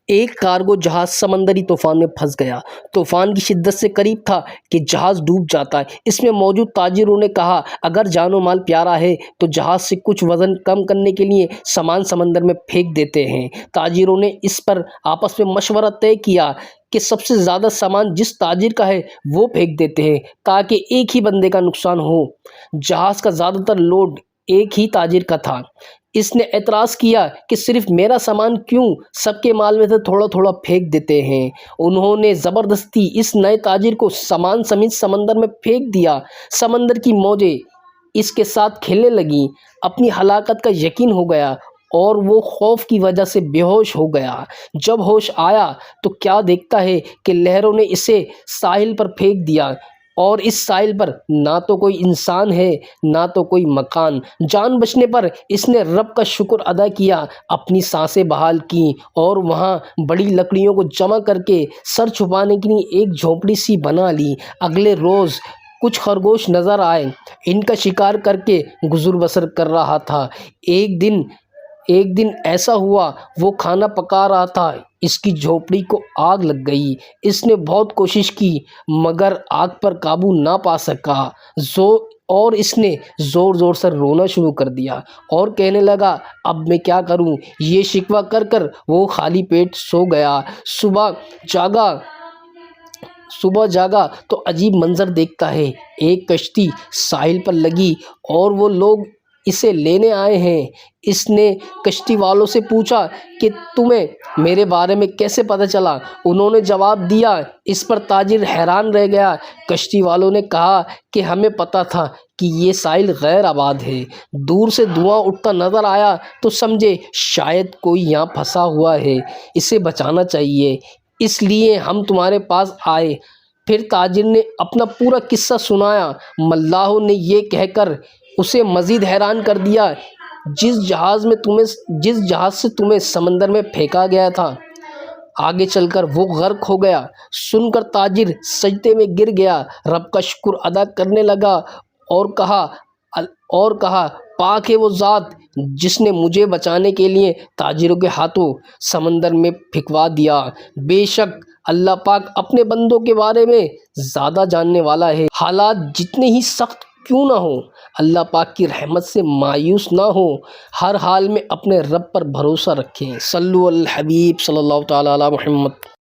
ایک کارگو جہاز سمندری طوفان میں پھنس گیا۔ طوفان کی شدت سے قریب تھا کہ جہاز ڈوب جاتا۔ اس میں موجود تاجروں نے کہا اگر جان و مال پیارا ہے تو جہاز سے کچھ وزن کم کرنے کے لیے سامان سمندر میں پھینک دیتے ہیں۔ تاجروں نے اس پر آپس میں مشورہ طے کیا کہ سب سے زیادہ سامان جس تاجر کا ہے وہ پھینک دیتے ہیں تاکہ ایک ہی بندے کا نقصان ہو۔ جہاز کا زیادہ تر لوڈ ایک ہی تاجر کا تھا۔ اس نے اعتراض کیا کہ صرف میرا سامان کیوں سب کے مال میں سے تھوڑا تھوڑا پھینک دیتے ہیں۔ انہوں نے زبردستی اس نئے تاجر کو سامان سمیت سمندر میں پھینک دیا۔ سمندر کی موجیں اس کے ساتھ کھیلنے لگیں۔ اپنی ہلاکت کا یقین ہو گیا اور وہ خوف کی وجہ سے بے ہوش ہو گیا۔ جب ہوش آیا تو کیا دیکھتا ہے کہ لہروں نے اسے ساحل پر پھینک دیا اور اس ساحل پر نہ تو کوئی انسان ہے نہ تو کوئی مکان۔ جان بچنے پر اس نے رب کا شکر ادا کیا، اپنی سانسیں بحال کیں اور وہاں بڑی لکڑیوں کو جمع کر کے سر چھپانے کے لیے ایک جھونپڑی سی بنا لی۔ اگلے روز کچھ خرگوش نظر آئے، ان کا شکار کر کے گزر بسر کر رہا تھا۔ ایک دن ایسا ہوا وہ کھانا پکا رہا تھا، اس کی جھونپڑی کو آگ لگ گئی۔ اس نے بہت کوشش کی مگر آگ پر قابو نہ پا سکا اور اس نے زور زور سے رونا شروع کر دیا اور کہنے لگا اب میں کیا کروں۔ یہ شکوہ کر کر وہ خالی پیٹ سو گیا۔ صبح جاگا تو عجیب منظر دیکھتا ہے، ایک کشتی ساحل پر لگی اور وہ لوگ اسے لینے آئے ہیں۔ اس نے کشتی والوں سے پوچھا کہ تمہیں میرے بارے میں کیسے پتہ چلا؟ انہوں نے جواب دیا۔ اس پر تاجر حیران رہ گیا۔ کشتی والوں نے کہا کہ ہمیں پتہ تھا کہ یہ ساحل غیر آباد ہے، دور سے دھواں اٹھتا نظر آیا تو سمجھے شاید کوئی یہاں پھنسا ہوا ہے، اسے بچانا چاہیے، اس لیے ہم تمہارے پاس آئے۔ پھر تاجر نے اپنا پورا قصہ سنایا۔ ملاحوں نے یہ کہہ کر اسے مزید حیران کر دیا، جس جہاز سے تمہیں سمندر میں پھینکا گیا تھا آگے چل کر وہ غرق ہو گیا۔ سن کر تاجر سجدے میں گر گیا، رب کا شکر ادا کرنے لگا اور کہا پاک ہے وہ ذات جس نے مجھے بچانے کے لیے تاجروں کے ہاتھوں سمندر میں پھینکوا دیا۔ بے شک اللہ پاک اپنے بندوں کے بارے میں زیادہ جاننے والا ہے۔ حالات جتنے ہی سخت کیوں نہ ہوں، اللہ پاک کی رحمت سے مایوس نہ ہو، ہر حال میں اپنے رب پر بھروسہ رکھیں۔ صلو علی الحبیب صلی اللہ تعالی علی محمد۔